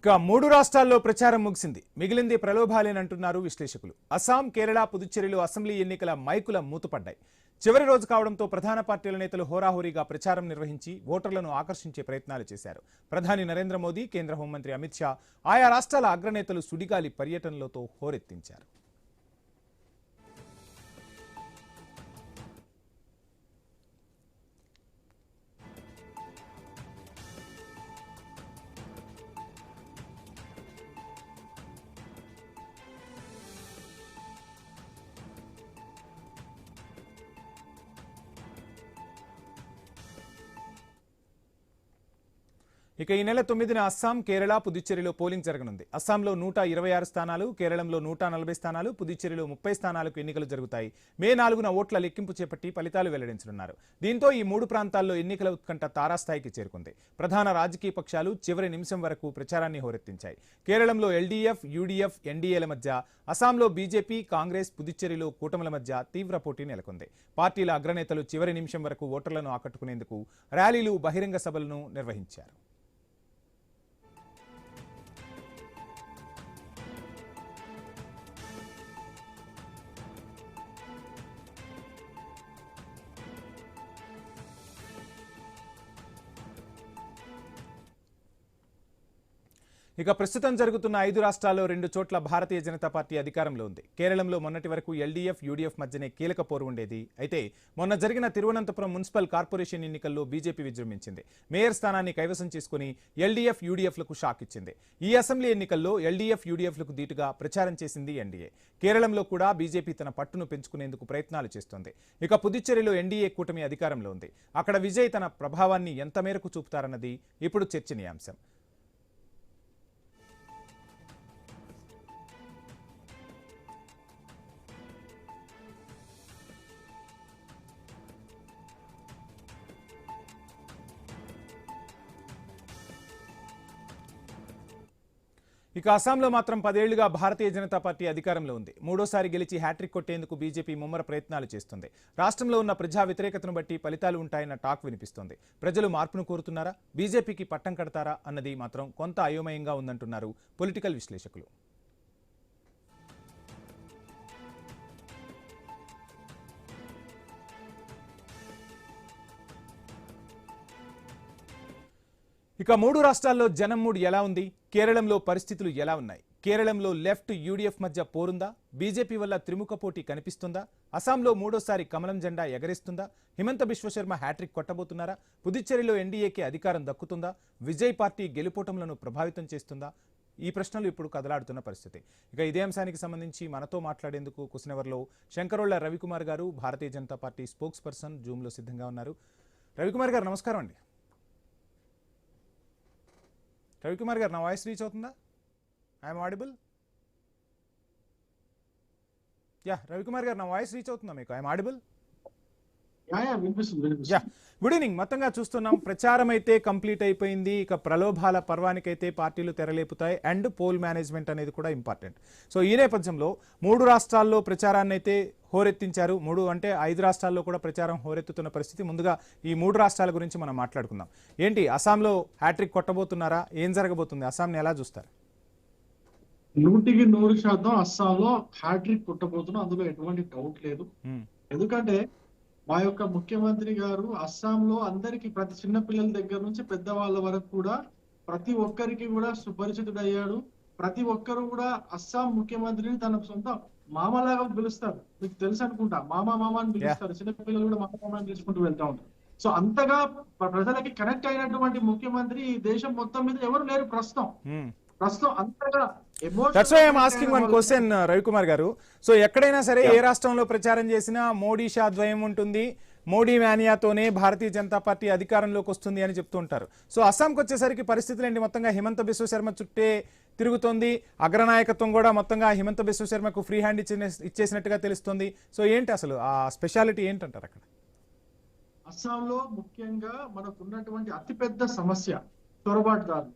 ఇక మూడు రాష్ట్రాల్లో ప్రచారం ముగిసింది. మిగిలింది ప్రలోభాలేనంటున్నారు విశ్లేషకులు. అస్సాం, కేరళ, పుదుచ్చేరిలో అసెంబ్లీ ఎన్నికల మైకుల మూతపడ్డాయి. చివరి రోజు కావడంతో ప్రధాన పార్టీల నేతలు హోరాహోరీగా ప్రచారం నిర్వహించి ఓటర్లను ఆకర్షించే ప్రయత్నాలు చేశారు. ప్రధాని నరేంద్ర మోదీ, కేంద్ర హోంమంత్రి అమిత్ షా ఆయా రాష్ట్రాల అగ్రనేతలు సుడిగాలి పర్యటనలతో హోరెత్తించారు. ఇక ఈ నెల 9న అస్సాం, కేరళ, పుదుచ్చేరిలో పోలింగ్ జరగనుంది. అస్సాంలో 126 స్థానాలు, కేరళంలో 140 స్థానాలు, పుదుచ్చేరిలో 30 స్థానాలకు ఎన్నికలు జరుగుతాయి. మే 4న ఓట్ల లెక్కింపు చేపట్టి ఫలితాలు వెల్లడించనున్నారు. దీంతో ఈ మూడు ప్రాంతాల్లో ఎన్నికల ఉత్కంఠ తారాస్థాయికి చేరుకుంది. ప్రధాన రాజకీయ పక్షాలు చివరి నిమిషం వరకు ప్రచారాన్ని హోరెత్తించాయి. కేరళంలో ఎల్డీఎఫ్, యూడీఎఫ్, ఎన్డీఏల మధ్య, అస్సాంలో బీజేపీ, కాంగ్రెస్, పుదుచ్చేరిలో కూటముల మధ్య తీవ్ర పోటీ నెలకొంది. పార్టీల అగ్రనేతలు చివరి నిమిషం వరకు ఓటర్లను ఆకట్టుకునేందుకు ర్యాలీలు, బహిరంగ సభలను నిర్వహించారు. ఇక ప్రస్తుతం జరుగుతున్న 5 రాష్ట్రాల్లో 2 చోట్ల భారతీయ జనతా పార్టీ అధికారంలో ఉంది. కేరళంలో మొన్నటి వరకు ఎల్డీఎఫ్, యూడీఎఫ్ మధ్యనే కీలక పోరు ఉండేది. అయితే మొన్న జరిగిన తిరువనంతపురం మున్సిపల్ కార్పొరేషన్ ఎన్నికల్లో బీజేపీ విజృంభించింది. మేయర్ స్థానాన్ని కైవసం చేసుకుని ఎల్డీఎఫ్, యూడీఎఫ్లకు షాక్ ఇచ్చింది. ఈ అసెంబ్లీ ఎన్నికల్లో ఎల్డీఎఫ్, యూడీఎఫ్లకు దీటుగా ప్రచారం చేసింది ఎన్డీఏ. కేరళంలో కూడా బీజేపీ తన పట్టును పెంచుకునేందుకు ప్రయత్నాలు చేస్తోంది. ఇక పుదుచ్చేరిలో ఎన్డీఏ కూటమి అధికారంలో ఉంది. అక్కడ విజయ్ తన ప్రభావాన్ని ఎంత మేరకు చూపుతారన్నది ఇప్పుడు చర్చనీయాంశం. ఇక అస్సాంలో మాత్రం 10 ఏళ్లుగా భారతీయ జనతా పార్టీ అధికారంలో ఉంది. మూడోసారి గెలిచి హ్యాట్రిక్ కొట్టేందుకు బీజేపీ ముమ్మర ప్రయత్నాలు చేస్తుంది. రాష్ట్రంలో ఉన్న ప్రజా వ్యతిరేకతను బట్టి ఫలితాలు ఉంటాయన్న టాక్ వినిపిస్తోంది. ప్రజలు మార్పును కోరుతున్నారా, బీజేపీకి పట్టం కడతారా అన్నది మాత్రం కొంత అయోమయంగా ఉందంటున్నారు పొలిటికల్ విశ్లేషకులు. ఇక మూడు రాష్ట్రాల్లో జనం మూడ్ ఎలా ఉంది? కేరళంలో పరిస్థితులు ఎలా ఉన్నాయి? కేరళంలో లెఫ్ట్, యూడీఎఫ్ మధ్య పోరుందా? బీజేపీ వల్ల త్రిముఖ పోటీ కనిపిస్తుందా? అస్సాంలో మూడోసారి కమలం జెండా ఎగరేస్తుందా? హిమంత బిశ్వశర్మ హ్యాట్రిక్ కొట్టబోతున్నారా? పుదుచ్చేరిలో ఎన్డీఏకి అధికారం దక్కుతుందా? విజయ్ పార్టీ గెలుపోటములను ప్రభావితం చేస్తుందా? ఈ ప్రశ్నలు ఇప్పుడు కదలాడుతున్న పరిస్థితి. ఇక ఇదే అంశానికి సంబంధించి మనతో మాట్లాడేందుకు కుసినవర్లో శంకరోళ్ల రవికుమార్ గారు, భారతీయ జనతా పార్టీ స్పోక్స్ పర్సన్, జూమ్లో సిద్ధంగా ఉన్నారు. రవికుమార్ గారు నమస్కారం అండి. రవికుమార్ గారు, నా వాయిస్ రీచ్ అవుతుందా? I'm audible? యా రవికుమార్ గారు, నా వాయిస్ రీచ్ అవుతుందా మీకు? I'm audible? Yeah, good evening. మొత్తంగా చూస్తున్నాం, ప్రచారం అయితే కంప్లీట్ అయిపోయింది. ఇక ప్రలోభాల పర్వానికైతే పార్టీలు తెరలేపుతాయి అండ్ పోల్ మేనేజ్మెంట్ అనేది కూడా ఇంపార్టెంట్. సో ఈ నేపథ్యంలో 3 రాష్ట్రాల్లో ప్రచారాన్ని అయితే హోరెత్తించారు. 5 రాష్ట్రాల్లో కూడా ప్రచారం హోరెత్తుతున్న పరిస్థితి. ముందుగా ఈ 3 రాష్ట్రాల గురించి మనం మాట్లాడుకుందాం. ఏంటి, అస్సాంలో హ్యాట్రిక్ కొట్టబోతున్నారా? ఏం జరగబోతుంది? అస్సాంని ఎలా చూస్తారు? 100% అస్సాంలో హ్యాట్రిక్ కొట్టబోతున్నాం, అందులో ఎటువంటి డౌట్ లేదు. ఎందుకంటే మా యొక్క ముఖ్యమంత్రి గారు అస్సాంలో అందరికి, ప్రతి చిన్న పిల్లల దగ్గర నుంచి పెద్దవాళ్ళ వరకు కూడా ప్రతి ఒక్కరికి కూడా సుపరిచితుడయ్యాడు. ప్రతి ఒక్కరు కూడా అస్సాం ముఖ్యమంత్రిని తన సొంత మామలాగా పిలుస్తారు. మీకు తెలుసు అనుకుంటా, మామ అని పిలుస్తారు. చిన్న పిల్లలు కూడా మామ అని పిలుచుకుంటూ వెళ్తా ఉంటారు. సో అంతగా ప్రజలకి కనెక్ట్ అయినటువంటి ముఖ్యమంత్రి ఈ దేశం మొత్తం మీద ఎవరు లేరు ప్రస్తుతం అంతగా. That's why I'm asking one question Ravikumar garu. So ఎక్కడైనా సరే, ఏ రాష్ట్రంలో ప్రచారం చేసినా మోడీ షా ద్వయం ఉంటుంది. మోడీ మేనియాతోనే భారతీయ జనతా పార్టీ అధికారంలోకి వస్తుంది అని చెప్తూ ఉంటారు. సో అస్సాంకి వచ్చేసరికి పరిస్థితులు ఏంటి? మొత్తంగా హిమంత బిశ్వశర్మ చుట్టే తిరుగుతోంది. అగ్రనాయకత్వం కూడా మొత్తంగా హిమంత బిశ్వశర్మకు ఫ్రీ హ్యాండ్ ఇచ్చేసినట్టుగా తెలుస్తుంది. సో ఏంటి అసలు ఆ స్పెషాలిటీ ఏంటంటారు అక్కడ? అస్సాంలో ముఖ్యంగా మనకున్నటువంటి అతిపెద్ద సమస్య చొరబాటుదారు.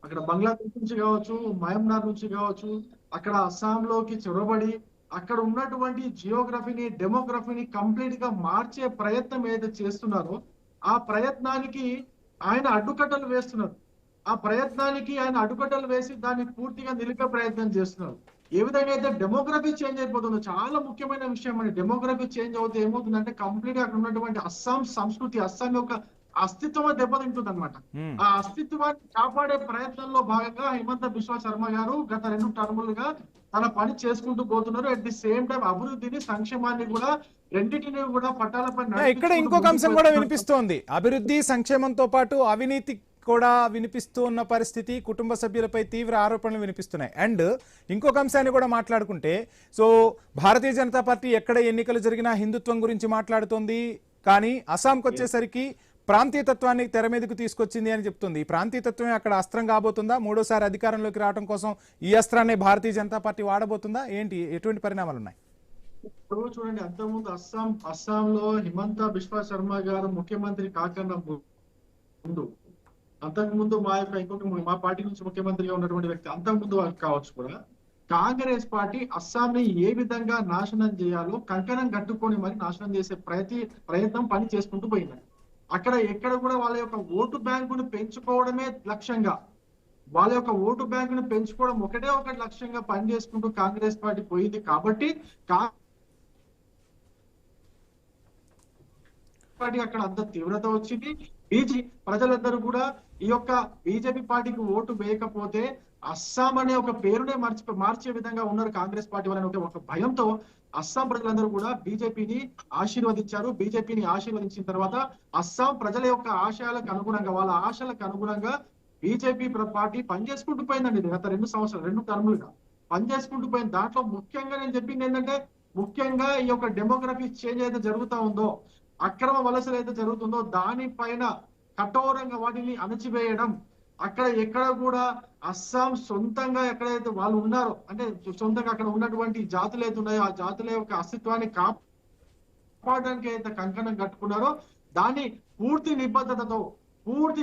అక్కడ బంగ్లాదేశ్ నుంచి కావచ్చు, మయన్మార్ నుంచి కావచ్చు, అక్కడ అస్సాంలోకి చొరబడి అక్కడ ఉన్నటువంటి జియోగ్రఫీని, డెమోగ్రఫీని కంప్లీట్ గా మార్చే ప్రయత్నం ఏదైతే చేస్తున్నారో ఆ ప్రయత్నానికి ఆయన అడ్డుకట్టలు వేస్తున్నారు. ఆ ప్రయత్నానికి ఆయన అడ్డుకట్టలు వేసి దాన్ని పూర్తిగా నిలిపే ప్రయత్నం చేస్తున్నారు. ఏ విధంగా అయితే డెమోగ్రఫీ చేంజ్ అయిపోతుందో చాలా ముఖ్యమైన విషయం అండి. డెమోగ్రఫీ చేంజ్ అవుతే ఏమవుతుందంటే కంప్లీట్ గా అక్కడ ఉన్నటువంటి అస్సాం సంస్కృతి, అస్సాం యొక్క అస్తిత్వం దెబ్బతింటుంది అనమాట. ఆ అస్తిత్వాన్ని కాపాడే ప్రయత్నంలో భాగంగా హిమంత బిశ్వ శర్మ గారు గత 2 టర్ములుగా తన పని చేసుకుంటూ పోతున్నారు. అట్ ది సేమ్ టైం అభివృద్ధిని, సంక్షేమాన్ని కూడా రెండింటిని కూడా పట్టాలపై ఇక్కడ నడిపించుకుంటూ ఇంకొక అంశం ముందుకు కూడా వెళ్తున్నారు. వినిపిస్తోంది. అభివృద్ధి సంక్షేమంతో పాటు అవినీతి కూడా వినిపిస్తూ ఉన్న పరిస్థితి, కుటుంబ సభ్యులపై తీవ్ర ఆరోపణలు వినిపిస్తున్నాయి. అండ్ ఇంకొక అంశాన్ని కూడా మాట్లాడుకుంటే, సో భారతీయ జనతా పార్టీ ఎక్కడ ఎన్నికలు జరిగినా హిందుత్వం గురించి మాట్లాడుతోంది, కానీ అస్సాంకి వచ్చేసరికి ప్రాంతీయతత్వాన్ని తెర మీదకు తీసుకొచ్చింది అని చెప్తుంది. ఈ ప్రాంతీయతత్వమే అక్కడ అస్త్రం కాబోతుందా? మూడోసారి అధికారంలోకి రావడం కోసం ఈ అస్త్రాన్ని భారతీయ జనతా పార్టీ వాడబోతుందా? ఏంటి, ఎటువంటి పరిణామాలు ఉన్నాయి? ఇప్పుడు చూడండి, అంతకుముందు అస్సాంలో హిమంత బిశ్వ శర్మ గారు ముఖ్యమంత్రి కాకన్నా ముందు, అంతకుముందు మా పార్టీ నుంచి ముఖ్యమంత్రిగా ఉన్నటువంటి వ్యక్తి అంతకుముందు కావచ్చు కూడా, కాంగ్రెస్ పార్టీ అస్సాంని ఏ విధంగా నాశనం చేయాలో కంకణం కట్టుకొని మరి నాశనం చేసే ప్రయత్నం పని చేసుకుంటూ పోయింది. అక్కడ ఎక్కడ కూడా వాళ్ళ యొక్క ఓటు బ్యాంకును పెంచుకోవడమే లక్ష్యంగా, వాళ్ళ యొక్క ఓటు బ్యాంకును పెంచుకోవడం ఒకటే ఒక లక్ష్యంగా పనిచేసుకుంటూ కాంగ్రెస్ పార్టీ పోయింది. కాబట్టి అక్కడ అంత తీవ్రత వచ్చింది. ప్రజలందరూ కూడా ఈ యొక్క బీజేపీ పార్టీకి ఓటు వేయకపోతే అస్సాం అనే ఒక పేరునే మార్చే విధంగా ఉన్నారు కాంగ్రెస్ పార్టీ వాళ్ళని ఒక భయంతో అస్సాం ప్రజలందరూ కూడా బీజేపీని ఆశీర్వదించారు. బీజేపీని ఆశీర్వదించిన తర్వాత అస్సాం ప్రజల యొక్క ఆశయాలకు అనుగుణంగా, వాళ్ళ ఆశలకు అనుగుణంగా బీజేపీ పార్టీ పనిచేసుకుంటూ పోయిందండి. గత 2 సంవత్సరాలు 2 టర్ములుగా పనిచేసుకుంటూ పోయింది. దాంట్లో ముఖ్యంగా నేను చెప్పింది ఏంటంటే, ముఖ్యంగా ఈ యొక్క డెమోగ్రఫీ చేంజ్ అయితే జరుగుతూ ఉందో, అక్రమ వలసలు అయితే జరుగుతుందో దానిపైన కఠోరంగా వాటిని అణచివేయడం. అక్కడ ఎక్కడ కూడా అస్సాం సొంతంగా ఎక్కడైతే వాళ్ళు ఉన్నారో, అంటే సొంతంగా అక్కడ ఉన్నటువంటి జాతులు అయితే ఉన్నాయో ఆ జాతుల యొక్క అస్తిత్వాన్ని కాపాడడానికి అయితే కంకణం కట్టుకున్నారో దాన్ని పూర్తి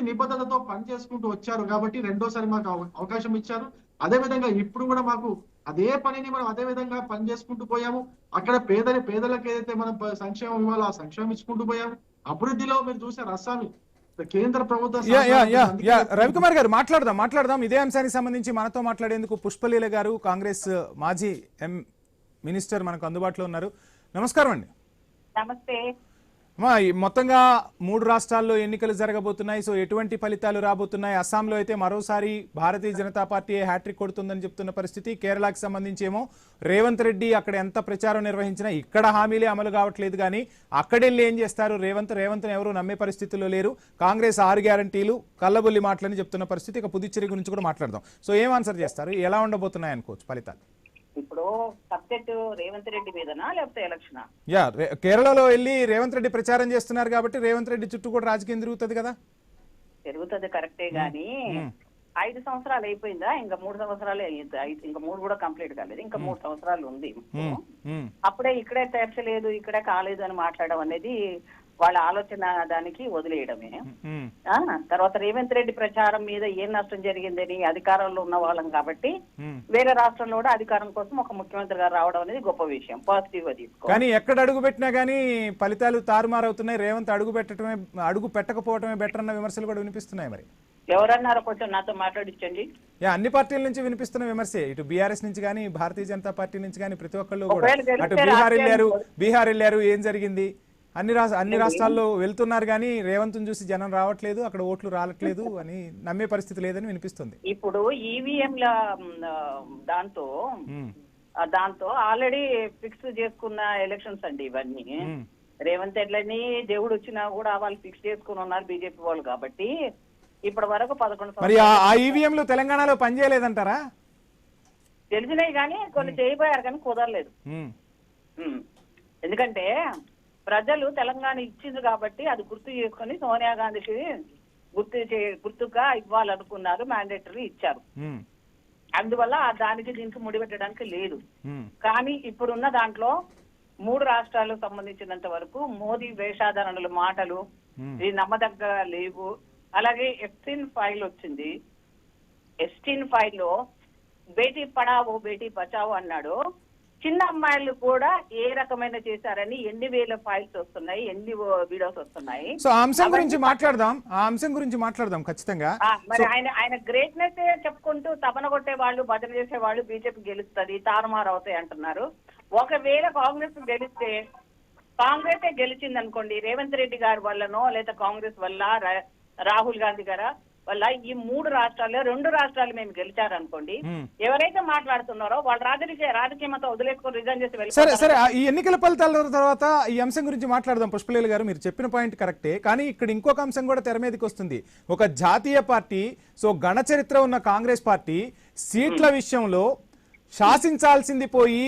నిబద్ధతతో పనిచేసుకుంటూ వచ్చారు. కాబట్టి రెండోసారి మాకు అవకాశం ఇచ్చారు. అదే విధంగా ఇప్పుడు కూడా మాకు అదే పనిని మనం అదే విధంగా పనిచేసుకుంటూ పోయాము. అక్కడ పేదలకు ఏదైతే మనం సంక్షేమం ఇవ్వాలో ఆ సంక్షేమం ఇచ్చుకుంటూ పోయాము. అభివృద్ధిలో మీరు చూసారు అస్సాం కేంద్ర ప్రభుత్వం. రవికుమార్ గారు మాట్లాడదాం ఇదే అంశానికి సంబంధించి మనతో మాట్లాడేందుకు పుష్పలీల గారు, కాంగ్రెస్ మాజీ మినిస్టర్ మనకు అందుబాటులో ఉన్నారు. నమస్కారం అండి. నమస్తే. మొత్తంగా 3 రాష్ట్రాల్లో ఎన్నికలు జరగబోతున్నాయి. సో ఎటువంటి ఫలితాలు రాబోతున్నాయి? అస్సాంలో అయితే మరోసారి భారతీయ జనతా పార్టీ హ్యాట్రిక్ కొడుతుందని చెప్తున్న పరిస్థితి. కేరళకు సంబంధించి ఏమో రేవంత్ రెడ్డి అక్కడ ఎంత ప్రచారం నిర్వహించినా ఇక్కడ హామీలే అమలు కావట్లేదు. కానీ అక్కడెళ్ళి ఏం చేస్తారు? రేవంత్ని ఎవరు నమ్మే పరిస్థితుల్లో లేరు. కాంగ్రెస్ 6 గ్యారంటీలు కల్లబొల్లి మాటలని చెప్తున్న పరిస్థితి. ఇక పుదుచ్చేరి గురించి కూడా మాట్లాడదాం. సో ఏం ఆన్సర్ చేస్తారు? ఎలా ఉండబోతున్నాయి అనుకోవచ్చు ఫలితాలు? ఇప్పుడు సబ్జెక్ట్ రేవంత్ రెడ్డి మీదనా లేకపోతే ఎలక్షనా? కేరళలో వెళ్ళి రేవంత్ రెడ్డి ప్రచారం చేస్తున్నారు కాబట్టి రేవంత్ రెడ్డి చుట్టూ కూడా రాజకీయం తిరుగుతుంది కదా. తిరుగుతుంది కరెక్టే, గానీ 5 సంవత్సరాలు అయిపోయిందా? ఇంకా 3 సంవత్సరాలే, ఇంకా 3 కూడా కంప్లీట్ కాలేదు. ఇంకా 3 సంవత్సరాలు ఉంది. అప్పుడే ఇక్కడే తెరచలేదు, ఇక్కడే కాలేదు అని మాట్లాడడం అనేది వాళ్ళ ఆలోచన దానికి వదిలేయడమే. తర్వాత రేవంత్ రెడ్డి ప్రచారం మీద ఏం నష్టం జరిగిందని అధికారంలో ఉన్న వాళ్ళం కాబట్టి వేరే రాష్ట్రంలో కూడా అధికారం కోసం ఒక ముఖ్యమంత్రి గారు రావడం అనేది గొప్ప విషయం, పాజిటివ్ గా తీసుకో. కానీ ఎక్కడ అడుగు పెట్టినా గానీ ఫలితాలు తారుమారవుతున్నాయి. రేవంత్ అడుగు పెట్టకపోవటమే బెటర్ అన్న విమర్శలు కూడా వినిపిస్తున్నాయి. మరి ఎవరన్నారో కొంచెం నాతో మాట్లాడించండి. అన్ని పార్టీల నుంచి వినిపిస్తున్న విమర్శే, ఇటు బీఆర్ఎస్ నుంచి కానీ భారతీయ జనతా పార్టీ నుంచి కానీ ప్రతి ఒక్కళ్ళు కూడా. అటు బీహార్ వెళ్ళారు, ఏం జరిగింది? అన్ని రాష్ట్రాల్లో వెళ్తున్నారు కానీ రేవంత్ చూసి జనం రావట్లేదు, అక్కడ ఓట్లు రావట్లేదు అని నమ్మే పరిస్థితి లేదని వినిపిస్తుంది. ఇప్పుడు ఈవీఎంల దాంతో ఆల్రెడీ ఫిక్స్ చేసుకున్న ఎలక్షన్స్ అండి ఇవన్నీ. రేవంత్ రెడ్డిని దేవుడు వచ్చినా కూడా వాళ్ళు ఫిక్స్ చేసుకుని ఉన్నారు బీజేపీ వాళ్ళు. కాబట్టి ఇప్పటి వరకు 11 మరి ఆ ఈవీఎంలు తెలంగాణలో పనిచేయలేదంటారా? తెలిసినాయి కానీ కొన్ని చేయబోయారు కానీ కుదరలేదు. ఎందుకంటే ప్రజలు తెలంగాణ ఇచ్చింది కాబట్టి అది గుర్తు చేసుకుని సోనియా గాంధీకి గుర్తుగా ఇవ్వాలనుకున్నారు, మ్యాండేటరీ ఇచ్చారు. అందువల్ల దానికి దీనికి ముడిపెట్టడానికి లేదు. కానీ ఇప్పుడున్న దాంట్లో 3 రాష్ట్రాలకు సంబంధించినంత వరకు మోదీ వేషాధారణల మాటలు ఇది నమ్మదగ్గ లేవు. అలాగే ఎస్టీన్ ఫైల్ వచ్చింది. ఎస్టీన్ ఫైల్ లో బేటీ పడావో బేటీ బచావో అన్నాడు. చిన్న అమ్మాయిలు కూడా ఏ రకమైన చేశారని ఎన్ని వేల ఫైల్స్ వస్తున్నాయి, ఎన్ని వీడియోస్ వస్తున్నాయి. సో ఆ అంశం గురించి మాట్లాడదాం ఖచ్చితంగా. మరి ఆయన గ్రేట్నెస్ చెప్పుకుంటూ తపన కొట్టే వాళ్ళు, భజన చేసే వాళ్ళు బీజేపీ గెలుస్తుంది, తారుమారు అవుతాయి అంటున్నారు. ఒకవేళ కాంగ్రెస్ గెలిస్తే, కాంగ్రెస్ గెలిచింది అనుకోండి, రేవంత్ రెడ్డి గారి వల్లనో లేదా కాంగ్రెస్ వల్ల, రాహుల్ గాంధీ గారి వల్ల ఈ 3 రాష్ట్రాల్లో 2 రాష్ట్రాలు మేము గెలిచారనుకోండి, ఎవరైతే మాట్లాడుతున్నారో వాళ్ళు రాజకీయంతో వదిలేసుకొని రిజైన్ చేసి వెళ్ళి. సరే ఈ ఎన్నికల ఫలితాల తర్వాత ఈ అంశం గురించి మాట్లాడదాం. పుష్పలీల గారు, మీరు చెప్పిన పాయింట్ కరెక్టే, కానీ ఇక్కడ ఇంకొక అంశం కూడా తెర మీదకి వస్తుంది. ఒక జాతీయ పార్టీ, సో గణ చరిత్ర ఉన్న కాంగ్రెస్ పార్టీ సీట్ల విషయంలో శాసించాల్సింది పోయి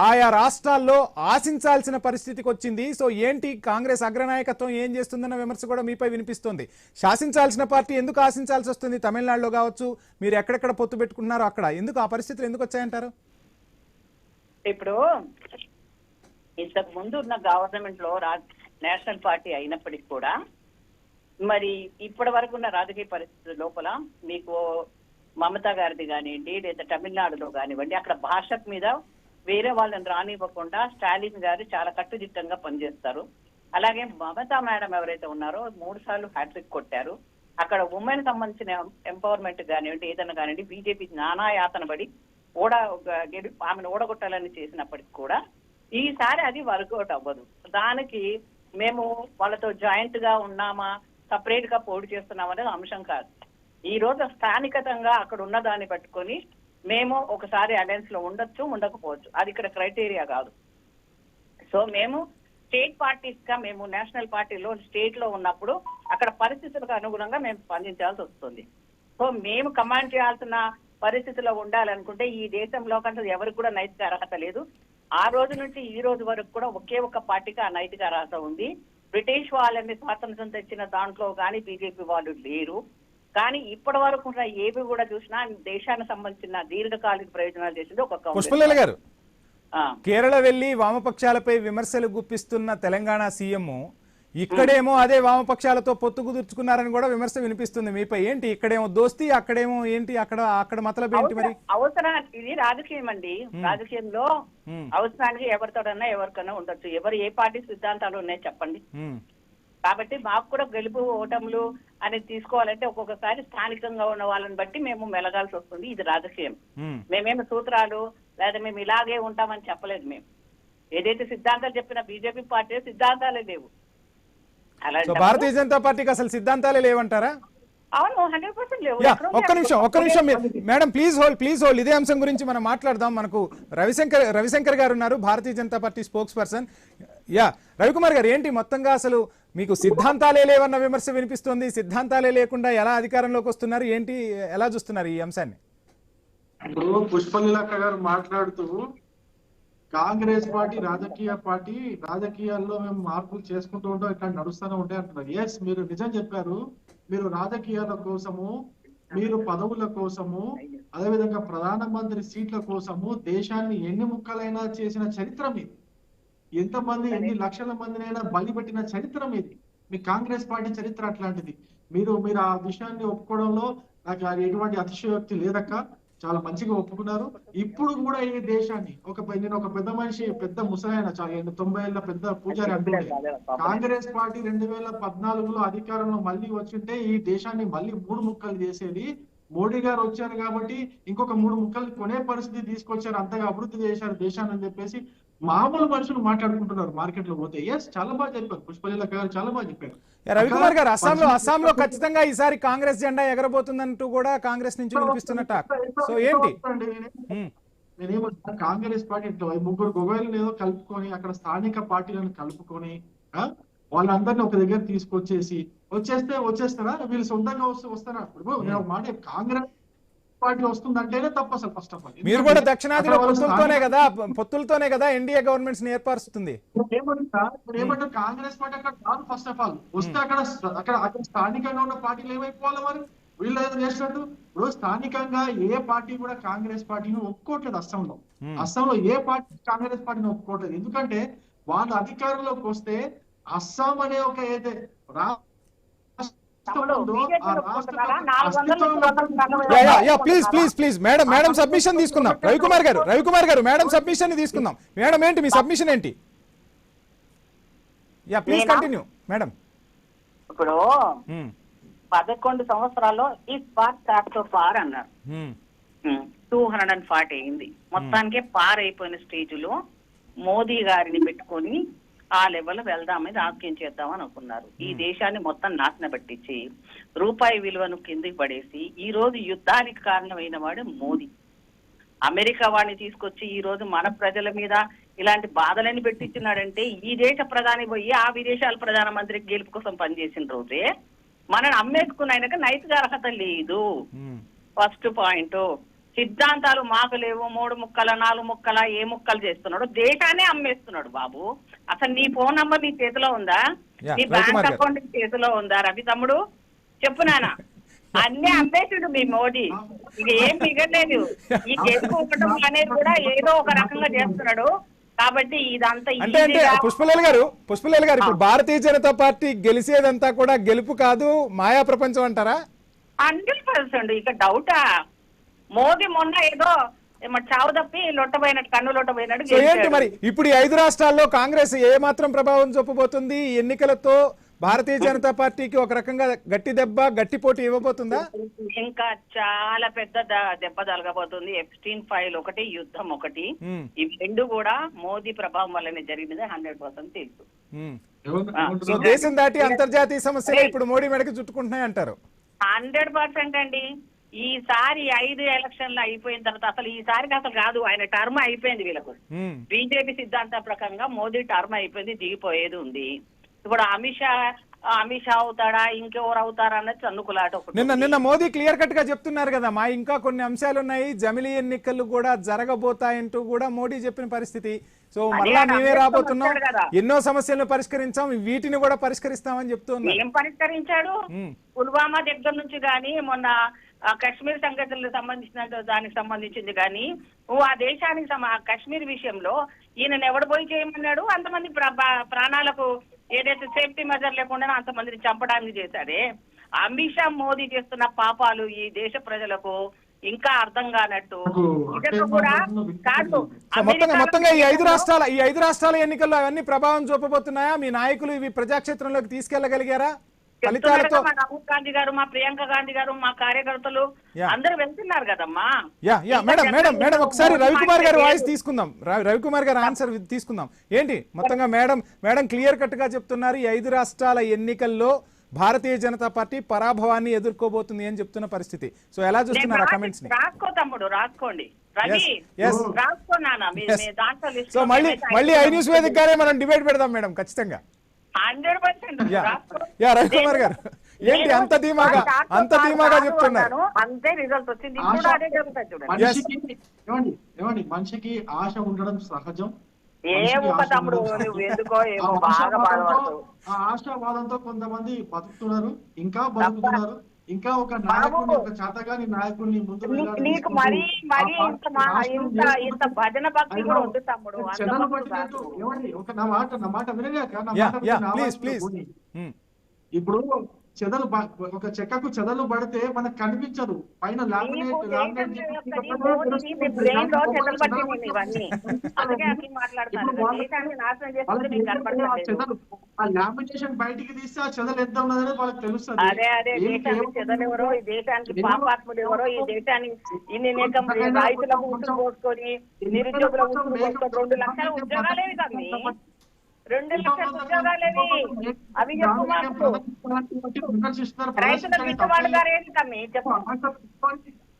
ఆయా రాష్ట్రాల్లో ఆశించాల్సిన పరిస్థితికి వచ్చింది. సో ఏంటి కాంగ్రెస్ అగ్రనాయకత్వం ఏం చేస్తుందన్న విమర్శ కూడా మీపై వినిపిస్తుంది. శాసించాల్సిన పార్టీ ఎందుకు ఆశించాల్సి వస్తుంది? తమిళనాడులో కావచ్చు, మీరు ఎక్కడెక్కడ పొత్తు పెట్టుకుంటున్నారో అక్కడ ఎందుకు ఆ పరిస్థితులు ఎందుకు వచ్చాయంటారు? ఇప్పుడు ఇంతకు ముందు ఉన్న గవర్నమెంట్ లో నేషనల్ పార్టీ అయినప్పటికీ కూడా మరి ఇప్పటి వరకు ఉన్న రాజకీయ పరిస్థితుల లోపల మీకు మమతా గారిది కానివ్వండి, లేదా తమిళనాడులో కానివ్వండి, అక్కడ భాష మీద వేరే వాళ్ళని రానివ్వకుండా స్టాలిన్ గారు చాలా కట్టుదిట్టంగా పనిచేస్తారు. అలాగే మమతా మేడం ఎవరైతే ఉన్నారో 3 సార్లు హ్యాట్రిక్ కొట్టారు. అక్కడ ఉమెన్ సంబంధించిన ఎంపవర్మెంట్ కానివ్వండి, ఏదైనా కానివ్వండి, బీజేపీ నానా యాతన పడి ఆమెను ఓడగొట్టాలని చేసినప్పటికి కూడా ఈసారి అది వర్కౌట్ అవ్వదు. దానికి మేము వాళ్ళతో జాయింట్ గా ఉన్నామా, సపరేట్ గా పోటీ చేస్తున్నాం అనేది అంశం కాదు. ఈ రోజు స్థానికతంగా అక్కడ ఉన్న దాన్ని పట్టుకొని మేము ఒకసారి అలయన్స్ లో ఉండొచ్చు, ఉండకపోవచ్చు, అది ఇక్కడ క్రైటీరియా కాదు. సో మేము స్టేట్ పార్టీస్ గా, మేము నేషనల్ పార్టీలో స్టేట్ లో ఉన్నప్పుడు అక్కడ పరిస్థితులకు అనుగుణంగా మేము స్పందించాల్సి వస్తుంది. సో మేము కమాండ్ చేయాల్సిన పరిస్థితిలో ఉండాలనుకుంటే ఈ దేశంలో కంటే ఎవరికి కూడా నైతిక అర్హత లేదు. ఆ రోజు నుంచి ఈ రోజు వరకు కూడా ఒకే ఒక పార్టీకి ఆ నైతిక అర్హత ఉంది. బ్రిటిష్ వాళ్ళని స్వాతంత్రం తెచ్చిన దాంట్లో కానీ బీజేపీ వాళ్ళు లేరు. కానీ ఇప్పటి వరకు ఏవి కూడా చూసినా దేశానికి సంబంధించిన దీర్ఘకాలిక ప్రయోజనాలు చేసింది ఒక. పుష్పలీల గారు, కేరళ వెళ్లి వామపక్షాలపై విమర్శలు గుప్పిస్తున్న తెలంగాణ సీఎం ఇక్కడేమో అదే వామపక్షాలతో పొత్తు కుదుర్చుకున్నారని కూడా విమర్శ వినిపిస్తుంది మీపై. ఏంటి ఇక్కడేమో దోస్తి, అక్కడేమో ఏంటి, అక్కడ మతలబ్ ఏంటి? మరి అవసరానికి ఇది రాజకీయం అండి. రాజకీయంలో అవసరానికి ఎవరితోడన్నా ఎవరికన్నా ఉండొచ్చు. ఎవరు ఏ పార్టీ సిద్ధాంతాలు ఉన్నాయి చెప్పండి. కాబట్టి మాకు కూడా గెలుపు ఓటములు అనేది తీసుకోవాలంటే ఒక్కొక్కసారి స్థానికంగా ఉన్న వాళ్ళని బట్టి మేము మెలగాల్సి వస్తుంది. ఇది రాజకీయం. మేమేమి సూత్రాలు లేదా మేము ఇలాగే ఉంటామని చెప్పలేదు. మేము ఏదైతే సిద్ధాంతాలు చెప్పినా బీజేపీ పార్టీ సిద్ధాంతాలే లేవు. అలాగే భారతీయ జనతా పార్టీకి అసలు సిద్ధాంతాలే లేవంటారా? అవును, 100% లేవు. ఒక్క నిమిషం మేడం, ప్లీజ్ హోల్డ్. ఇదే అంశం గురించి మనం మాట్లాడదాం. మనకు రవిశంకర్ గారు ఉన్నారు, Bharatiya Janata party spokesperson. Ravikumar garu, ఏంటి మొత్తంగా అసలు మీకు సిద్ధాంతాలే లేవన్న విమర్శ వినిపిస్తుంది. సిద్ధాంతాలే లేకుండా ఎలా అధికారంలోకి వస్తున్నారు, ఏంటి, ఎలా చూస్తున్నారు ఈ అంశాన్ని? ఇప్పుడు పుష్పలీలక్క గారు మాట్లాడుతూ కాంగ్రెస్ పార్టీ రాజకీయ పార్టీ, రాజకీయాల్లో మేము మార్పులు చేసుకుంటూ ఉంటాం, ఇట్లా నడుస్తూనే ఉంటాయి అంటున్నారు. ఎస్, మీరు నిజం చెప్పారు. మీరు రాజకీయాల కోసము, మీరు పదవుల కోసము, అదేవిధంగా ప్రధానమంత్రి సీట్ల కోసము దేశాన్ని ఎన్ని ముక్కలైనా చేసిన చరిత్ర మీది. ఎంతమంది, ఎన్ని లక్షల మందినైనా బలి పెట్టిన చరిత్ర మీది. మీ కాంగ్రెస్ పార్టీ చరిత్ర అట్లాంటిది. మీరు ఆ విషయాన్ని ఒప్పుకోవడంలో నాకు ఎటువంటి అతిశయోక్తి లేదక్క. చాలా మంచిగా ఒప్పుకున్నారు. ఇప్పుడు కూడా ఈ దేశాన్ని నేను ఒక పెద్ద మనిషి, పెద్ద ముసలాయన, 90 ఏళ్ళ పెద్ద పూజారి అంటుండే, కాంగ్రెస్ పార్టీ 2014లో అధికారంలో మళ్ళీ వచ్చింటే ఈ దేశాన్ని మళ్ళీ 3 ముక్కలు చేసేది. మోడీ గారు వచ్చారు కాబట్టి ఇంకొక 3 ముక్కలు కొనే పరిస్థితి తీసుకొచ్చారు, అంతగా అభివృద్ధి చేశారు దేశాన్ని అని చెప్పేసి మామూలు మనుషులు మాట్లాడుకుంటున్నారు మార్కెట్ లో పోతే. ఎస్, చాలా బాగా చెప్పారు పుష్పలీలక్క గారు, చాలా బాగా చెప్పారు. రవికుమార్ గారు, అస్సాంలో ఖచ్చితంగా ఈసారి కాంగ్రెస్ జెండా ఎగరబోతుందంటూ కూడా కాంగ్రెస్ నుంచి వినిపిస్తున్నట్ట. సో ఏంటి? నేనేమంటా, కాంగ్రెస్ పార్టీ 3 గొగోయిలను ఏదో కలుపుకొని అక్కడ స్థానిక పార్టీలను కలుపుకొని వాళ్ళందరినీ ఒక దగ్గర వచ్చేస్తారా? వీళ్ళు సొంతంగా వస్తారా? ఇప్పుడు నేను ఒక మాట, కాంగ్రెస్ పార్టీ వస్తుందంటేనే తప్ప అసలు. ఫస్ట్ ఆఫ్ ఆల్ మీరు కూడా దక్షిణాదిలో పొత్తులతోనే కదా ఎన్డీఏ గవర్నమెంట్స్ ఏర్పరుస్తుంది. ఏమంటారు, కాంగ్రెస్ పార్టీ అక్కడ కాదు. ఫస్ట్ ఆఫ్ ఆల్ వస్తే అక్కడ స్థానికంగా ఉన్న పార్టీలు ఏమైపోవాలి మరి? వీళ్ళు ఏదో చేసినట్టు. ఇప్పుడు స్థానికంగా ఏ పార్టీ కూడా కాంగ్రెస్ పార్టీని ఒప్పుకోవట్లేదు. అస్సాంలో ఏ పార్టీ కాంగ్రెస్ పార్టీని ఒప్పుకోవట్లేదు. ఎందుకంటే వాళ్ళు అధికారంలోకి వస్తే అస్సాం అనే ఒక తమ్ముడు, ఉందో బీజేపీ ఆ ఒప్పుకుంటున్నారా? రాష్ట్రం 400 ప్లీజ్ మేడం సబ్మిషన్ తీసుకుందాం. రవికుమార్ గారు మేడం సబ్మిషన్ తీసుకుందాం. మేడం ఏంటి మీ సబ్మిషన్ ఏంటి? Please continue madam. ఇప్పుడు 11 సంవత్సరాల్లో ఈ పార్ అన్నారు. 240 అయింది. మొత్తానికే పారైపోయిన స్టేజ్ లో మోదీ గారిని పెట్టుకొని ఆ లెవెల్ వెళ్దామని రాజకీయం చేద్దామని అనుకున్నారు. ఈ దేశాన్ని మొత్తం నాశనం పెట్టించి రూపాయి విలువను కిందికి పడేసి ఈ రోజు యుద్ధానికి కారణమైన వాడు మోదీ. అమెరికా వాడిని తీసుకొచ్చి ఈ రోజు మన ప్రజల మీద ఇలాంటి బాధలని పెట్టించినాడంటే ఈ దేశ ప్రధాని పోయి ఆ విదేశాల ప్రధానమంత్రికి గెలుపు కోసం పనిచేసిన రోజే మనని అమ్మేసుకున్న ఆయనకు నైతిక అర్హత లేదు. First point. సిద్ధాంతాలు మాకు లేవు. 3 ముక్కల 4 ముక్కల ఏ ముక్కలు చేస్తున్నాడు? దేశాన్ని అమ్మేస్తున్నాడు బాబు. అసలు నీ ఫోన్ నంబర్ నీ చేతిలో ఉందా? నీ బ్యాంక్ అకౌంట్ నీ చేతిలో ఉందా? రవి తమ్ముడు చెప్పు నానా. అన్ని అమ్మేసాడు మీ మోదీ. ఇక ఏం మిగలేదు. ఈ గెలుపు ఉండటం అనేది కూడా ఏదో ఒక రకంగా చేస్తున్నాడు. కాబట్టి ఇదంతా అంటే పుష్పలేల్ గారు ఇప్పుడు భారతీయ జనతా పార్టీ గెలిచేదంతా కూడా గెలుపు కాదు, మాయా ప్రపంచం అంటారా? 100%. ఇక డౌటా? మోదీ మొన్న ఏదో చావు తప్పి లొట్టపోయినట్టు కన్ను లొట్టపోయినట్టు ఏంటి మరి ఇప్పుడు ఈ 5 రాష్ట్రాల్లో కాంగ్రెస్ ఏ మాత్రం ప్రభావం చూపబోతుంది? ఎన్నికలతో భారతీయ జనతా పార్టీకి ఒక రకంగా గట్టి దెబ్బ, గట్టి పోటీ ఇవ్వబోతుందా? ఇంకా చాలా పెద్ద దెబ్బ తలగబోతుంది. ఎప్స్టీన్ ఫైల్ ఒకటి, యుద్ధం ఒకటి, ఇవి రెండు కూడా మోదీ ప్రభావం వల్లనే జరిగింది 100% తెలుసు. సో దేశం దాటి అంతర్జాతీయ సమస్యలు ఇప్పుడు మోడీ మెడకి చుట్టుకుంటున్నాయి అంటారు? 100% అండి. ఈసారి 5 ఎలక్షన్లు అయిపోయిన తర్వాత అసలు ఈసారికి అసలు కాదు, ఆయన టర్మ్ అయిపోయింది. వీళ్ళకు బీజేపీ సిద్ధాంత ప్రకారంగా మోదీ టర్మ్ అయిపోయింది, దిగిపోయేది ఉంది. ఇప్పుడు అమిత్ షా అవుతాడా, ఇంకెవరు అవుతారా అన్నది చన్నుకులాట. నిన్న మోదీ క్లియర్ కట్ గా చెప్తున్నారు కదా, మా ఇంకా కొన్ని అంశాలు ఉన్నాయి, జమిలీ ఎన్నికలు కూడా జరగబోతాయంటూ కూడా మోడీ చెప్పిన పరిస్థితి. సో మళ్ళా మేమే రాబోతున్నాం, ఎన్నో సమస్యలను పరిష్కరించాం, వీటిని కూడా పరిష్కరిస్తామని చెప్తున్నారు. ఏం పరిష్కరించాడు? పుల్వామా దగ్గర నుంచి గానీ, మొన్న కశ్మీర్ సంగతులకు సంబంధించిన దానికి సంబంధించింది కానీ, ఆ దేశానికి కశ్మీర్ విషయంలో ఈయన ఎవడు పోయి చేయమన్నాడు? అంతమంది ప్రాణాలకు ఏదైతే సేఫ్టీ మెజర్ లేకుండా అంతమందిని చంపడానికి చేశాడే. అమిత్ షా మోదీ చేస్తున్న పాపాలు ఈ దేశ ప్రజలకు ఇంకా అర్థం కానట్టు ఇదొక కూడా కాదు. మొత్తంగా ఈ 5 రాష్ట్రాల ఎన్నికల్లో అవన్నీ ప్రభావం చూపబోతున్నాయా? మీ నాయకులు ఇవి ప్రజాక్షేత్రంలోకి తీసుకెళ్లగలిగారా? రాహుల్ గాంధీ గారు, మా ప్రియాంక గాంధీ గారు, మా కార్యకర్తలు అందరూ వెళ్తున్నారు కదమ్మా. మేడం ఒకసారి రవికుమార్ గారు వాయిస్ తీసుకుందాం, రవికుమార్ గారు ఆన్సర్ తీసుకుందాం. ఏంటి మొత్తంగా మేడం క్లియర్ కట్ గా చెప్తున్నారు, ఈ 5 రాష్ట్రాల ఎన్నికల్లో భారతీయ జనతా పార్టీ పరాభవాన్ని ఎదుర్కోబోతుంది అని చెప్తున్న పరిస్థితి. సో ఎలా చూస్తున్నారు ఆ కమెంట్స్ ని? రాసుకో తమ్ముడు, రాసుకోండి. సో మళ్ళీ ఐ న్యూస్ వేదిక గానే మనం డిబేట్ పెడదాం మేడం, ఖచ్చితంగా. 100%. రవికుమార్ గారు ఏంటి అంత ధీమాగా చెప్తున్నారు? అంతే రిజల్ట్ వచ్చింది. మనిషికి ఆశ ఉండడం సహజం. తమ్ముడు ఎందుకో ఏమో బాగా బాధపడుతూ ఆ ఆశావాదంతో కొంతమంది బతుకుతున్నారు, ఇంకా బతుకుతున్నారు. ఇంకా ఒక నాయకుడిని, ఒక చేతగాని నాయకుడిని ముందు నీకు మరీ ఇంత భజన భక్తి కూడా ఉంది తమ్ముడు. ఒక నా మాట వినలేక ఇప్పుడు ఒక చెక్కకు చెదలు పడితే మనకు కనిపించదు, పైన లామినేషన్ బయటికి తీస్తే ఆ చెదలు ఎంత ఉన్నదని వాళ్ళకి తెలుస్తుంది. చెదలెవరో, ఈ దేశానికి పాపాత్ములు ఎవరో, ఈ దేశాన్ని ఇన్ని రైతులకు ఉసులు పోసుకొని, నిరుద్యోగులకు ఉసులు పోసుకొని 2 లక్షల ఉద్యోగాలేవి కమ్మి, 2 లక్షల ఉద్యోగాలేవి. అవి చెప్పు మాకు. రైతులకు ఇష్టవాడు గారు ఏంటి కమ్మి చెప్పు.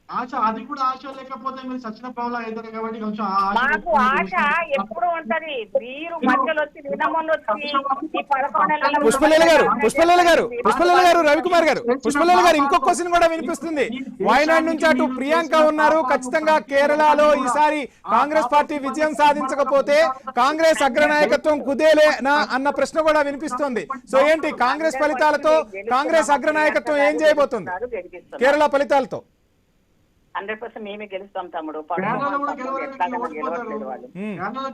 ఆశ, అది కూడా ఆశ లేకపోతే మీరు సచిన పావులా అవుతారు కాబట్టి కొంచెం మాకు ఆశ ఎప్పుడు ఉంటది. మీరు మధ్యలో వచ్చి నిన్నమొన్న వచ్చి ఈ 11 పుష్పలేల గారు రవికుమార్ గారు ఇంకొక క్వశ్చన్ కూడా వినిపిస్తుంది. వాయనాడ్ నుంచి అటు ప్రియాంక ఉన్నారు, ఖచ్చితంగా కేరళలో ఈసారి కాంగ్రెస్ పార్టీ విజయం సాధించకపోతే కాంగ్రెస్ అగ్రనాయకత్వం కుదేలేనా అన్న ప్రశ్న కూడా వినిపిస్తోంది. సో ఏంటి కాంగ్రెస్ ఫలితాలతో కాంగ్రెస్ అగ్రనాయకత్వం ఏం చేయబోతుంది కేరళ ఫలితాలతో? 100% మేమే గెలుస్తాం తమ్ముడు.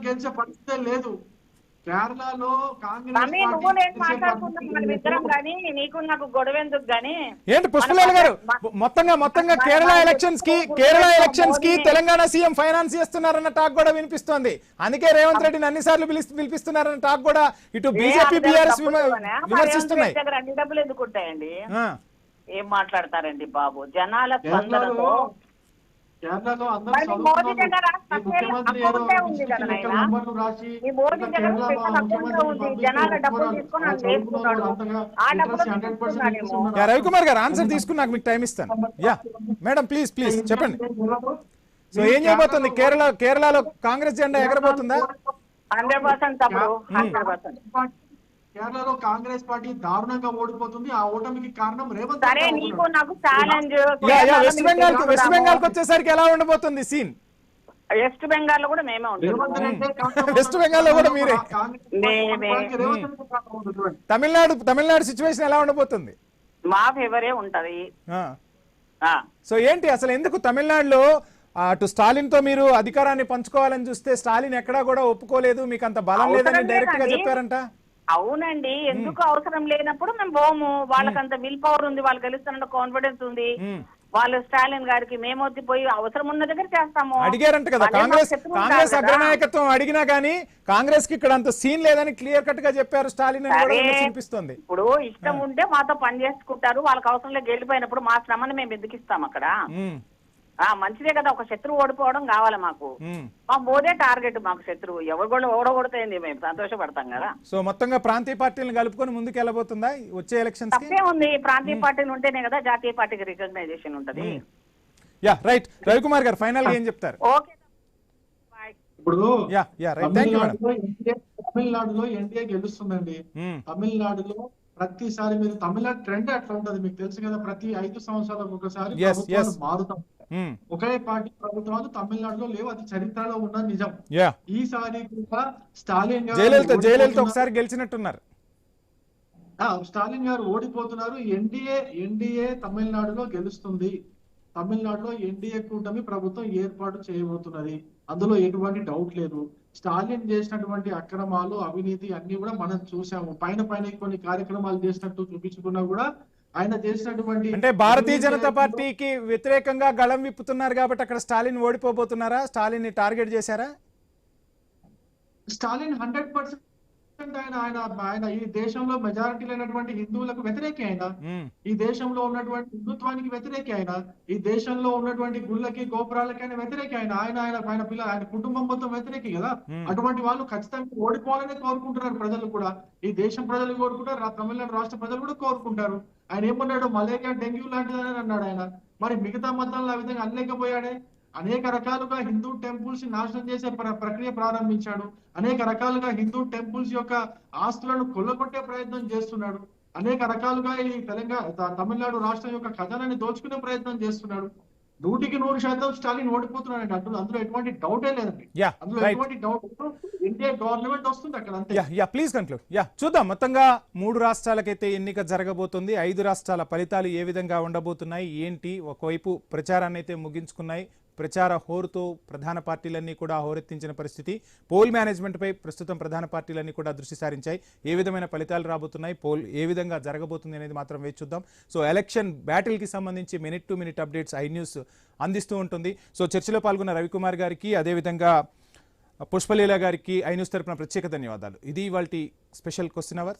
గెలిచే పరిస్థితే లేదు. కేరళలో కాంగ్రెస్ స్వామి, నువ్వు నేను మాట్లాడుకుందాం మనం ఇద్దరం గానీ, నీకు నాకు గొడవ ఎందుకు గానీ. ఏంటి పుష్పలీల గారు, మొత్తంగా కేరళ ఎలక్షన్స్ కి తెలంగాణ సీఎం ఫైనాన్స్ చేస్తున్నారన్న టాక్ కూడా వినిపిస్తోంది. అందుకే రేవంత్ రెడ్డిని అన్నిసార్లు పిలిపిస్తున్నారన్న టాక్ కూడా ఇటు బీజేపీ బీఆర్ఎస్ విమర్శిస్తున్నాయి. అన్ని డబ్బులు ఎందుకు ఉంటాయండి? ఏం మాట్లాడతారండి బాబు? జనాల స్పందనతో కేరళలో అందరూ మరి మోదీ దగ్గర ముఖ్యమంత్రి అకౌంటే ఉంది కదా నాయన. నంబర్లు రాసి ఈ మోదీ దగ్గర స్పెషల్ అకౌంట్ ఉంది. జనాల డబ్బులు తీసుకొని ఆయన వేసుకున్నాడు. ఆ డబ్బులు తీసుకున్నాడేమో. రవికుమార్ గారు ఆన్సర్ తీసుకుని మీకు టైం ఇస్తాను. యా మేడం, ప్లీజ్ చెప్పండి. సో ఏం చేయబోతుంది? కేరళలో కాంగ్రెస్ జెండా ఎగరబోతుందా? 100% తప్పుడు. 100%. కేరళలో కాంగ్రెస్ పార్టీ దారుణంగా ఓడిపోతుంది. ఆ ఓటమికి కారణం రేవంత్ సరే, నీకు నాకు ఛాలెంజ్. వెస్ట్ బెంగాల్ వచ్చేసరికి ఎలా ఉండబోతుంది సీన్? వెస్ట్ బెంగాల్ లో కూడా మేమే ఉంటాం. వెస్ట్ బెంగాల్ లో కూడా మీరే. తమిళనాడు సిచ్యువేషన్ ఎలా ఉండబోతుంది? మా ఫేవరే ఉంటది. సో ఏంటి అసలు ఎందుకు తమిళనాడులో అటు స్టాలిన్ తో మీరు అధికారాన్ని పంచుకోవాలని చూస్తే స్టాలిన్ ఎక్కడా కూడా ఒప్పుకోలేదు, మీకు అంత బలం లేదని డైరెక్ట్ గా చెప్పారంట. అవునండి, ఎందుకు అవసరం లేనప్పుడు మేము పోము. వాళ్ళకంత విల్ పవర్ ఉంది, వాళ్ళు గెలుస్తున్న కాన్ఫిడెన్స్ ఉంది. వాళ్ళు స్టాలిన్ గారికి మేము పోయి అవసరం ఉన్న దగ్గర చేస్తాము. అడిగారంట కదా కాంగ్రెస్ అగ్రనాయకత్వం అడిగినా గానీ కాంగ్రెస్ కి ఇక్కడ అంత సీన్ లేదని క్లియర్ కట్ గా చెప్పారు స్టాలిన్ అని కూడా వినిపిస్తుంది. ఇప్పుడు ఇష్టం ఉంటే మాతో పని చేసుకుంటారు, వాళ్ళకి అవసరం లేదు. గెలిపోయినప్పుడు మా శ్రమను మేము ఎందుకు ఇస్తాం అక్కడ? మంచిదే కదా, ఒక శత్రువు ఓడిపోవడం కావాలి మాకు. మాకు పోదే టార్గెట్, మాకు శత్రువు ఎవరు కూడా ఓడగొడితేంది, మేము సంతోషపడతాం కదా. సో మొత్తంగా ప్రాంతీయ పార్టీలను కలుపుకొని ముందుకు వెళ్ళబోతుందా వచ్చే ఎలక్షన్స్? తప్పే ఉంది, ప్రాంతీయ పార్టీలు ఉంటేనే కదా జాతీయ పార్టీకి రికగ్నైజేషన్ ఉంటది. Yeah right. రవికుమార్ గారు ఫైనల్ గా ఏం చెప్తారు? ఓకే, ఇప్పుడు థాంక్యూ. తమిళనాడులో ఎన్డీఏ గెలుస్తుందండి. తమిళనాడులో ప్రతిసారి మీరు తమిళనాడు ట్రెండ్ అట్లా ఉంటది, మీకు తెలుసు కదా. ప్రతి 5 సంవత్సరాలకు ఒకసారి ప్రభుత్వాలు మారుతాం. ఒకే పార్టీ ప్రభుత్వాలు తమిళనాడులో లేవు, అది చరిత్రలో ఉన్న నిజం. ఈసారి కూడా స్టాలిన్ జయలలిత ఒకసారి గెలిచినట్టున్నారు. స్టాలిన్ గారు ఓడిపోతున్నారు. ఎన్డీఏ తమిళనాడులో గెలుస్తుంది. తమిళనాడులో ఎన్డీఏ కూటమి ప్రభుత్వం ఏర్పాటు చేయబోతున్నది, అందులో ఎటువంటి డౌట్ లేదు. స్టాలిన్ చేసినటువంటి అక్రమాలు, అవినీతి అన్ని కూడా మనం చూసాము. పైన కొన్ని కార్యక్రమాలు చేసినట్టు చూపించుకున్నా కూడా ఆయన చేసినటువంటి, అంటే భారతీయ జనతా పార్టీకి వ్యతిరేకంగా గళం విప్పుతున్నారు కాబట్టి అక్కడ స్టాలిన్ ఓడిపోబోతున్నారా? స్టాలిన్ ని టార్గెట్ చేశారా? స్టాలిన్ 100% ఆయన ఈ దేశంలో మెజారిటీ లేనటువంటి హిందువులకు వ్యతిరేకి ఆయన, ఈ దేశంలో ఉన్నటువంటి హిందుత్వానికి వ్యతిరేకి ఆయన, ఈ దేశంలో ఉన్నటువంటి గుళ్ళకి గోపురాలకి ఆయన వ్యతిరేకి ఆయన కుటుంబం మొత్తం వ్యతిరేకి కదా. అటువంటి వాళ్ళు ఖచ్చితంగా ఓడిపోవాలని కోరుకుంటున్నారు ప్రజలు కూడా. ఈ దేశం ప్రజలు కోరుకుంటారు, తమిళనాడు రాష్ట్ర ప్రజలు కూడా కోరుకుంటారు. ఆయన ఏమన్నాడు? మలేరియా డెంగ్యూ లాంటిదని అన్నాడు ఆయన. మరి మిగతా మతాలను ఆ విధంగా అనలేకపోయాడే. అనేక రకాలుగా హిందూ టెంపుల్స్ నాశనం చేసే ప్రక్రియ ప్రారంభించాడు. అనేక రకాలుగా హిందూ టెంపుల్స్ యొక్క ఆస్తులను కొల్లగొట్టే ప్రయత్నం చేస్తున్నాడు. అనేక రకాలుగా ఈ తమిళనాడు రాష్ట్రం యొక్క ఖజానాన్ని దోచుకునే ప్రయత్నం చేస్తున్నాడు. 100% స్టాలిన్ ఓడిపోతున్నాడు. అందులో ఎటువంటి డౌటే లేదండి. అందులో ఎటువంటి డౌట్, ఇండియా గవర్నమెంట్ వస్తుంది అక్కడ అంతే. Please conclude. చూద్దాం. మొత్తంగా 3 రాష్ట్రాలకైతే ఎన్నిక జరగబోతుంది. 5 రాష్ట్రాల ఫలితాలు ఏ విధంగా ఉండబోతున్నాయి ఏంటి? ఒకవైపు ప్రచారాన్ని అయితే ముగించుకున్నాయి. ప్రచార హోరుతో ప్రధాన పార్టీలన్నీ కూడా హోరెత్తించిన పరిస్థితి. పోల్ మేనేజ్మెంట్ పై ప్రస్తుతం ప్రధాన పార్టీలన్నీ కూడా దృష్టి సారించాయి. ఏ విధమైన ఫలితాలు రాబోతున్నాయి, పోల్ ఏ విధంగా జరగబోతుంది అనేది మాత్రం వేచి చూద్దాం. సో ఎలక్షన్ బ్యాటిల్కి సంబంధించి minute to minute updates I news అందిస్తూ ఉంటుంది. సో చర్చలో పాల్గొన్న రవికుమార్ గారికి, అదేవిధంగా పుష్పలీల గారికి ఐ న్యూస్ తరపున ప్రత్యేక ధన్యవాదాలు. ఇది ఇవాల్టి స్పెషల్ క్వశ్చన్ అవర్.